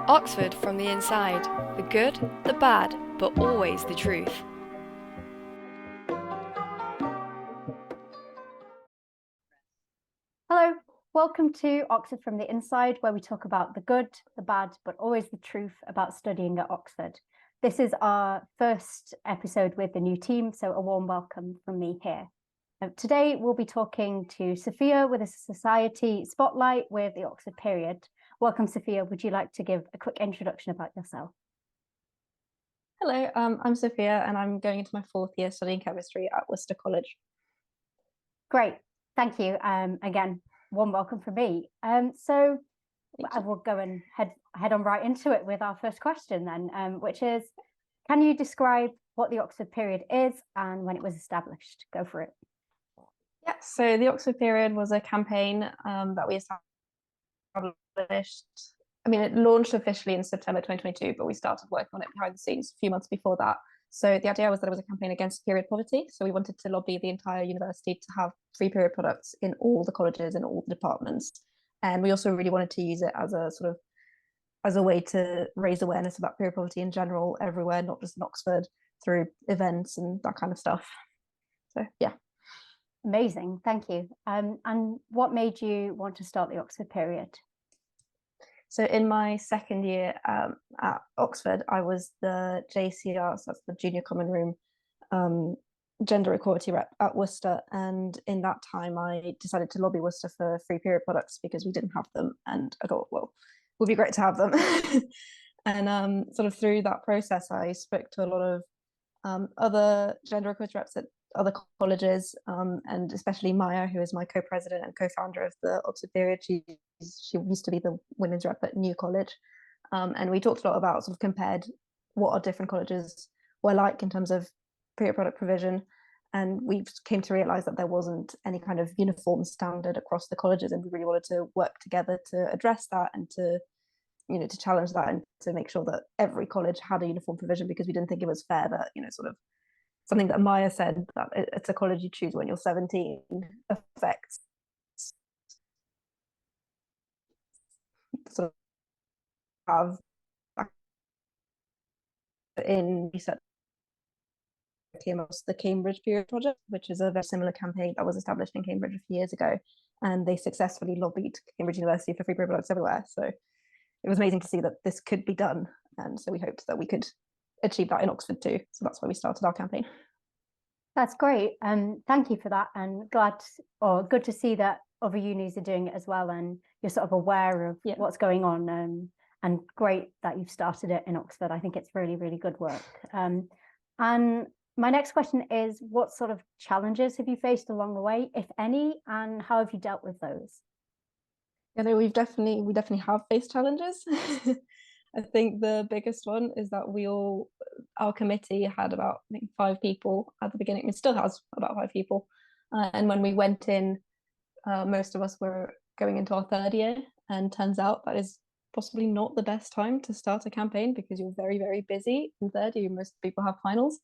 Oxford from the inside. The good, the bad, but always the truth. Hello, welcome to Oxford from the Inside, where we talk about the good, the bad, but always the truth about studying at Oxford. This is our first episode with the new team, so a warm welcome from me here. Today, we'll be talking to Sofia with a society spotlight with the Oxford period. Welcome, Sofia. Would you like to give a quick introduction about yourself? Hello, I'm Sofia and I'm going into my fourth year studying chemistry at Worcester College. Great, thank you. Again, warm welcome from me. So I will go and head on right into it with our first question then, which is, can you describe what the Oxford period is and when it was established? Go for it. Yeah, so the Oxford period was a campaign that we established. I mean, it launched officially in September 2022, but we started working on it behind the scenes a few months before that. So the idea was that it was a campaign against period poverty. So we wanted to lobby the entire university to have free period products in all the colleges and all the departments. And we also really wanted to use it as a way to raise awareness about period poverty in general everywhere, not just in Oxford, through events and that kind of stuff. So yeah. Amazing, thank you. And what made you want to start the Oxford period? So in my second year at Oxford, I was the JCR, so that's the Junior Common Room gender equality rep at Worcester. And in that time, I decided to lobby Worcester for free period products because we didn't have them. And I thought, well, it would be great to have them. And sort of through that process, I spoke to a lot of other gender equality reps at other colleges, and especially Maya, who is my co-president and co-founder of the Oxford period. She used to be the women's rep at New College, and we talked a lot about sort of compared what our different colleges were like in terms of period product provision, and we came to realize that there wasn't any kind of uniform standard across the colleges, and we really wanted to work together to address that and to challenge that and to make sure that every college had a uniform provision, because we didn't think it was fair that sort of something that Maya said, that it's a college you choose when you're 17, affects sort of have in research came across the Cambridge Period Project, which is a very similar campaign that was established in Cambridge a few years ago, and they successfully lobbied Cambridge University for free period products everywhere. So it was amazing to see that this could be done, and so we hoped that we could achieve that in Oxford too. So that's why we started our campaign. That's great. Thank you for that, and good to see that other unis are doing it as well, and you're sort of aware of what's going on. And great that you've started it in Oxford. I think it's really, really good work. And my next question is, what sort of challenges have you faced along the way, if any, and how have you dealt with those? Yeah, we definitely have faced challenges. I think the biggest one is that our committee had about, I think, 5 people at the beginning. It still has about 5 people. And when we went in, most of us were going into our 3rd year, and turns out that is possibly not the best time to start a campaign, because you're very, very busy in 3rd year. Most people have finals.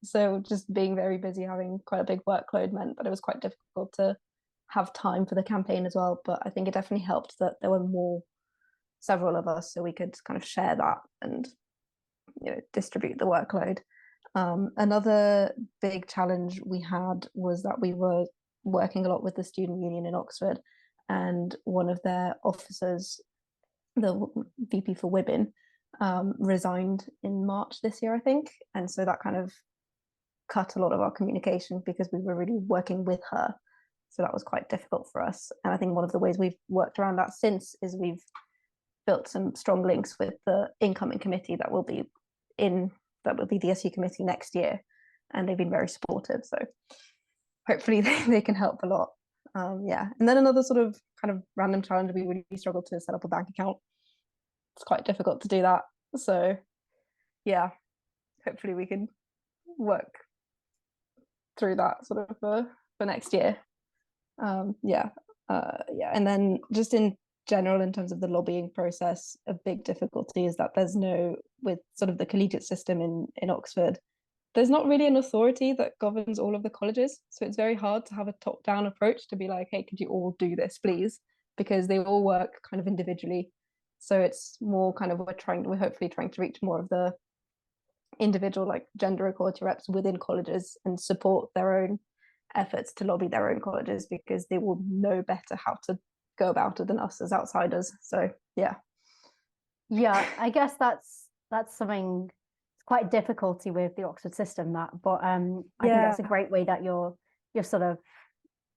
So just being very busy, having quite a big workload, meant that it was quite difficult to have time for the campaign as well. But I think it definitely helped that there were several of us, so we could kind of share that and distribute the workload. Another big challenge we had was that we were working a lot with the student union in Oxford, and one of their officers, the VP for Women, resigned in March this year, I think, and so that kind of cut a lot of our communication because we were really working with her. So that was quite difficult for us, and I think one of the ways we've worked around that since is we've built some strong links with the incoming committee that will be the SU committee next year, and they've been very supportive, so hopefully they can help a lot. And then another sort of kind of random challenge, we really struggled to set up a bank account. It's quite difficult to do that, so yeah, hopefully we can work through that sort of for next year. And then just in general, in terms of the lobbying process, a big difficulty is that with sort of the collegiate system in Oxford, there's not really an authority that governs all of the colleges. So it's very hard to have a top-down approach to be like, hey, could you all do this, please? Because they all work kind of individually. So it's more kind of we're hopefully trying to reach more of the individual like gender equality reps within colleges and support their own efforts to lobby their own colleges, because they will know better how to go about it than us as outsiders. So yeah. I guess that's something, it's quite a difficulty with the Oxford system, that, but I think that's a great way that you're sort of,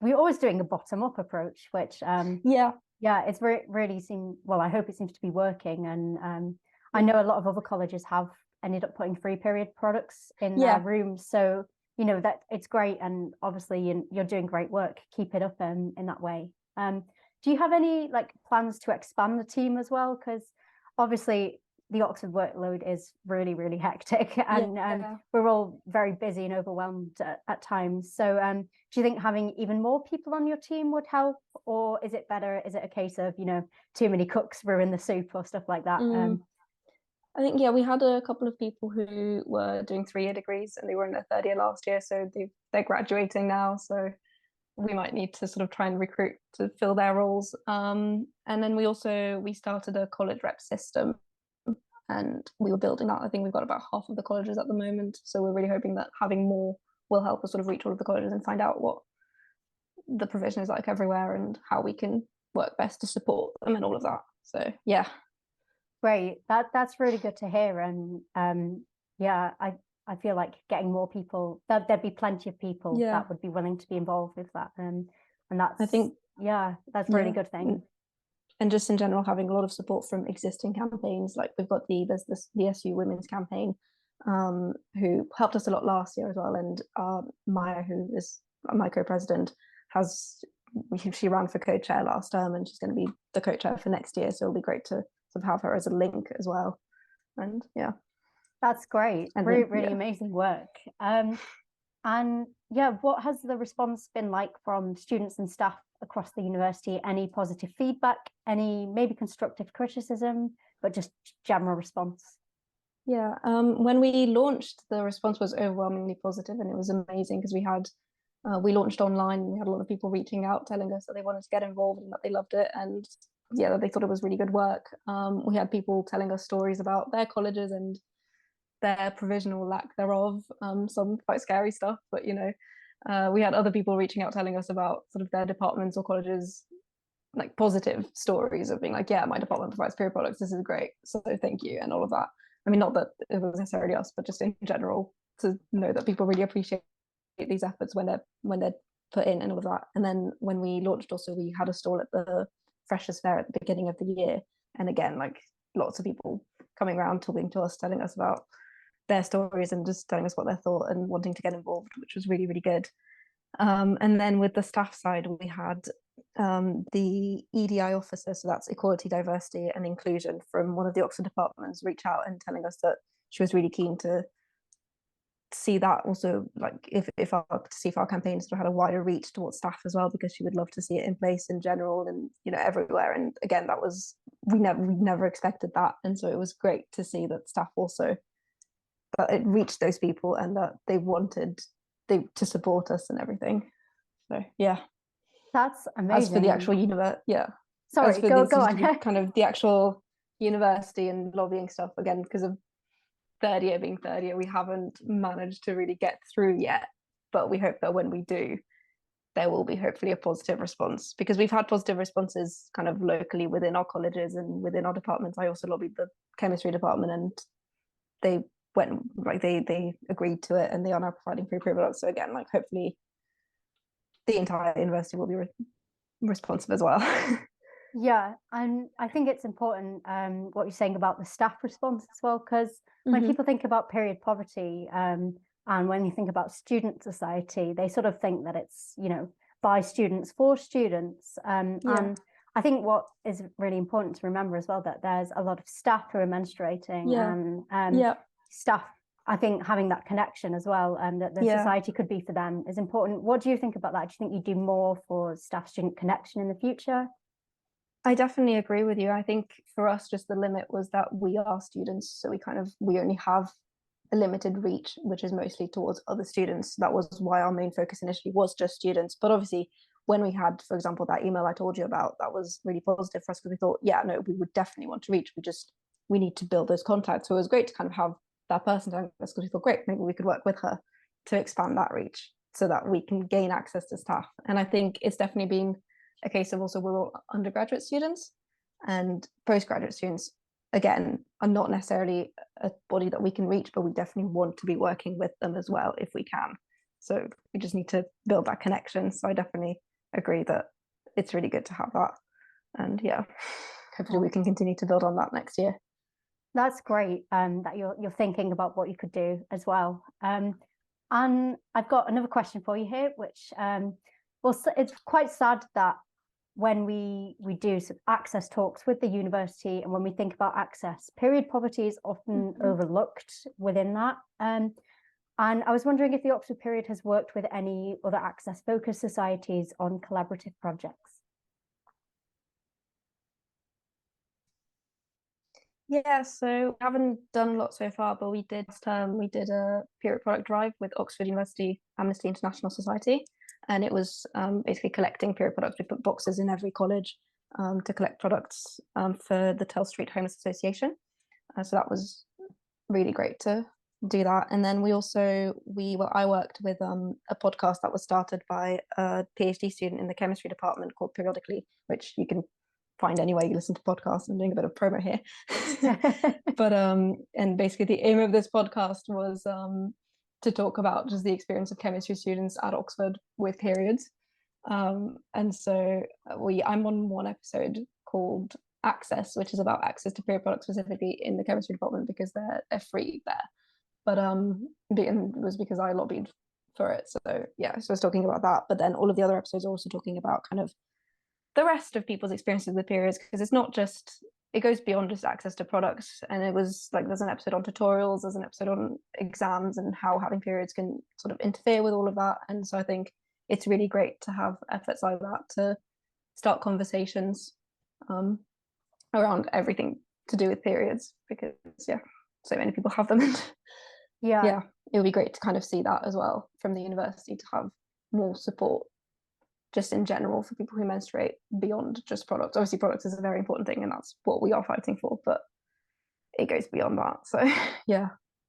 we're always doing a bottom-up approach, which it's really well, I hope it seems to be working. And I know a lot of other colleges have ended up putting free period products in their rooms, so that it's great, and obviously you're doing great work. Keep it up in that way. Do you have any like plans to expand the team as well? Because obviously the Oxford workload is really, really hectic, and we're all very busy and overwhelmed at times. So do you think having even more people on your team would help, or is it a case of too many cooks ruin the soup or stuff like that? I think we had a couple of people who were doing 3-year degrees and they were in their 3rd year last year, so they're graduating now, so we might need to sort of try and recruit to fill their roles. And then we started a college rep system, and we were building that. I think we've got about half of the colleges at the moment, so we're really hoping that having more will help us sort of reach all of the colleges and find out what the provision is like everywhere and how we can work best to support them and all of that. So great, that's really good to hear. And I feel like getting more people, there'd be plenty of people that would be willing to be involved with that, and that's, I think that's a really good thing. And just in general, having a lot of support from existing campaigns, like we've got the SU Women's campaign, who helped us a lot last year as well, and Maya, who is my co-president, she ran for co-chair last term, and she's going to be the co-chair for next year, so it'll be great to sort of have her as a link as well. And that's great. And really amazing work. And what has the response been like from students and staff across the university? Any positive feedback, any maybe constructive criticism, but just general response? When we launched, the response was overwhelmingly positive, and it was amazing because we launched online, and we had a lot of people reaching out telling us that they wanted to get involved and that they loved it, and that they thought it was really good work. We had people telling us stories about their colleges and their provisional lack thereof, some quite scary stuff, but we had other people reaching out telling us about sort of their departments or colleges, like positive stories of being like, my department provides period products, this is great, so thank you, and all of that. I mean, not that it was necessarily us, but just in general, to know that people really appreciate these efforts when they're put in and all of that. And then when we launched, also we had a stall at the Freshers' Fair at the beginning of the year, and again, like lots of people coming around talking to us, telling us about their stories and just telling us what they thought and wanting to get involved, which was really, really good. And then with the staff side, we had the EDI officer, so that's Equality, Diversity and Inclusion, from one of the Oxford departments, reach out and telling us that she was really keen to see that also, like if our campaign sort of had a wider reach towards staff as well, because she would love to see it in place in general and everywhere. And again, that was, we never expected that, and so it was great to see that staff also, that it reached those people and that they wanted to support us and everything. So that's amazing. As for the actual sorry, go on. Kind of the actual university and lobbying stuff, again, because of third year being third year, we haven't managed to really get through yet, but we hope that when we do, there will be hopefully a positive response, because we've had positive responses kind of locally within our colleges and within our departments. I also lobbied the chemistry department, and they went, like they agreed to it, and they are now providing free products. So again, like hopefully the entire university will be responsive as well. And I think it's important what you're saying about the staff response as well, because when people think about period poverty and when you think about student society, they sort of think that it's by students for students, and I think what is really important to remember as well, that there's a lot of staff who are menstruating, and staff, I think having that connection as well, and that the society could be for them, is important. What do you think about that? Do you think you do more for staff-student connection in the future? I definitely agree with you. I think for us, just the limit was that we are students, so we only have a limited reach, which is mostly towards other students. That was why our main focus initially was just students, but obviously when we had, for example, that email I told you about, that was really positive for us because we thought, yeah, no, we would definitely want to reach. We need to build those contacts. So it was great to kind of have that person telling us, because we thought, great, maybe we could work with her to expand that reach so that we can gain access to staff. And I think it's definitely been a case of also we're all undergraduate students, and postgraduate students, again, are not necessarily a body that we can reach, but we definitely want to be working with them as well if we can. So we just need to build that connection. So I definitely agree that it's really good to have that. And yeah, hopefully we can continue to build on that next year. That's great, that you're thinking about what you could do as well. And I've got another question for you here, which well, it's quite sad that when we do some access talks with the university, and when we think about access, period poverty is often overlooked within that. And I was wondering if the Oxford Period has worked with any other access focused societies on collaborative projects. Yeah, so we haven't done a lot so far, but we did a period product drive with Oxford University Amnesty International Society, and it was basically collecting period products. We put boxes in every college to collect products for the Tell Street Homeless Association. So that was really great to do that. And then I worked with a podcast that was started by a PhD student in the chemistry department called Periodically, which you can find anywhere you listen to podcasts. I'm doing a bit of promo here. But and basically the aim of this podcast was to talk about just the experience of chemistry students at Oxford with periods. And so I'm on one episode called Access, which is about access to period products specifically in the chemistry department, because they're free there. But it was because I lobbied for it. So yeah, so I was talking about that. But then all of the other episodes are also talking about kind of the rest of people's experiences with periods, because it's not just, it goes beyond just access to products. And it was like, there's an episode on tutorials, there's an episode on exams and how having periods can sort of interfere with all of that. And so I think it's really great to have efforts like that to start conversations around everything to do with periods, because yeah, so many people have them. Yeah, it would be great to kind of see that as well from the university, to have more support just in general for people who menstruate beyond just products. Obviously products is a very important thing and that's what we are fighting for, but it goes beyond that. So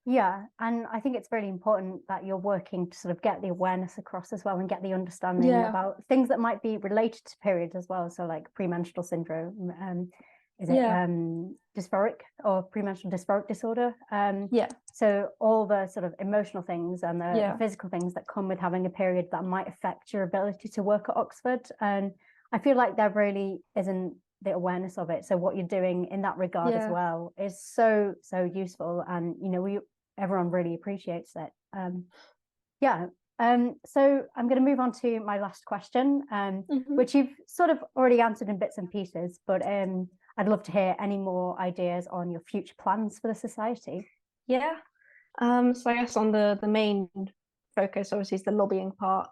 yeah, and I think it's really important that you're working to sort of get the awareness across as well, and get the understanding about things that might be related to periods as well. So like premenstrual syndrome, is it dysphoric or premenstrual dysphoric disorder? So all the sort of emotional things and the physical things that come with having a period that might affect your ability to work at Oxford. And I feel like there really isn't the awareness of it. So what you're doing in that regard as well is so useful, and you know, everyone really appreciates it. So I'm going to move on to my last question, which you've sort of already answered in bits and pieces, but I'd love to hear any more ideas on your future plans for the society. So I guess on the main focus obviously is the lobbying part.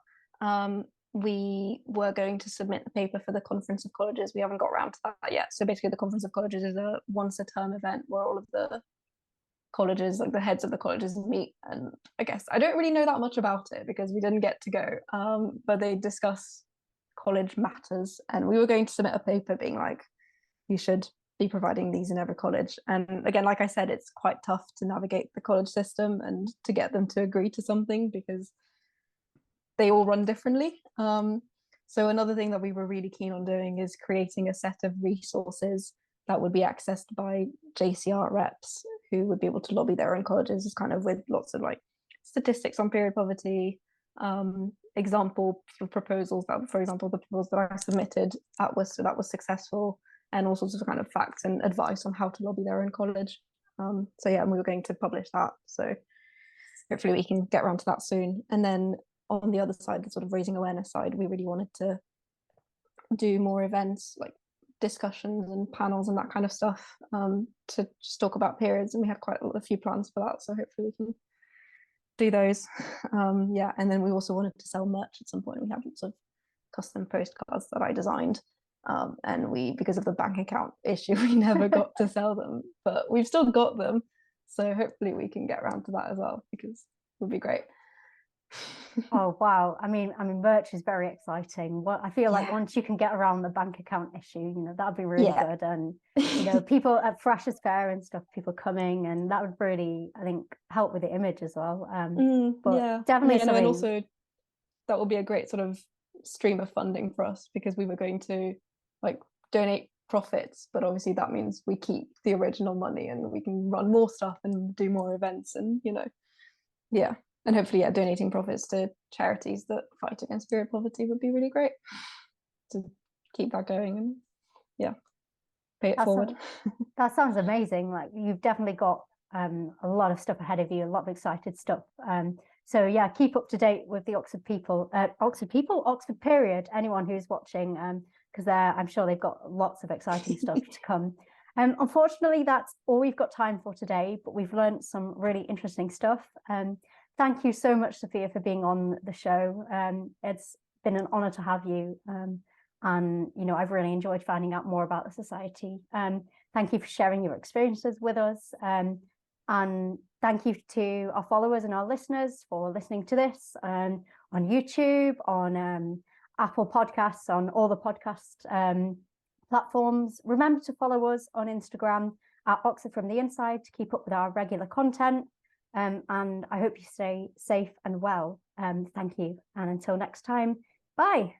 We were going to submit the paper for the Conference of Colleges. We haven't got around to that yet. So basically the Conference of Colleges is a once a term event where all of the colleges, like the heads of the colleges, meet. And I guess I don't really know that much about it because we didn't get to go, but they discuss college matters, and we were going to submit a paper being like, you should be providing these in every college. And again, like I said, it's quite tough to navigate the college system and to get them to agree to something because they all run differently. So another thing that we were really keen on doing is creating a set of resources that would be accessed by JCR reps who would be able to lobby their own colleges, kind of with lots of like statistics on period poverty, example proposals that, for example, the proposal that I submitted that was successful, and all sorts of kind of facts and advice on how to lobby their own college. So yeah, and we were going to publish that. So hopefully we can get around to that soon. And then on the other side, the sort of raising awareness side, we really wanted to do more events like discussions and panels and that kind of stuff, to just talk about periods. And we had quite a few plans for that. So hopefully we can do those. And then we also wanted to sell merch at some point. We have lots of custom postcards that I designed. And because of the bank account issue, we never got to sell them, but we've still got them. So hopefully we can get around to that as well, because it would be great. Oh wow! I mean, merch is very exciting. Well, I feel like Yeah. once you can get around the bank account issue, that'd be really Yeah. good. And people at Freshers Fair and stuff, people coming, and that would really, I think, help with the image as well. But Yeah. definitely And something. also that will be a great sort of stream of funding for us, because we were going to like donate profits, but obviously that means we keep the original money and we can run more stuff and do more events, and yeah, and hopefully donating profits to charities that fight against period poverty would be really great to keep that going and pay it forward. That sounds amazing. Like you've definitely got a lot of stuff ahead of you, a lot of excited stuff. So yeah, keep up to date with the Oxford people, Oxford period. Anyone who's watching, because I'm sure they've got lots of exciting stuff to come. Unfortunately, that's all we've got time for today, but we've learned some really interesting stuff. Thank you so much, Sophia, for being on the show. It's been an honour to have you. And I've really enjoyed finding out more about the society. Thank you for sharing your experiences with us. And thank you to our followers and our listeners for listening to this on YouTube, on Apple Podcasts, on all the podcast platforms. Remember to follow us on Instagram at Oxford from the Inside to keep up with our regular content. And I hope you stay safe and well. Thank you. And until next time, bye.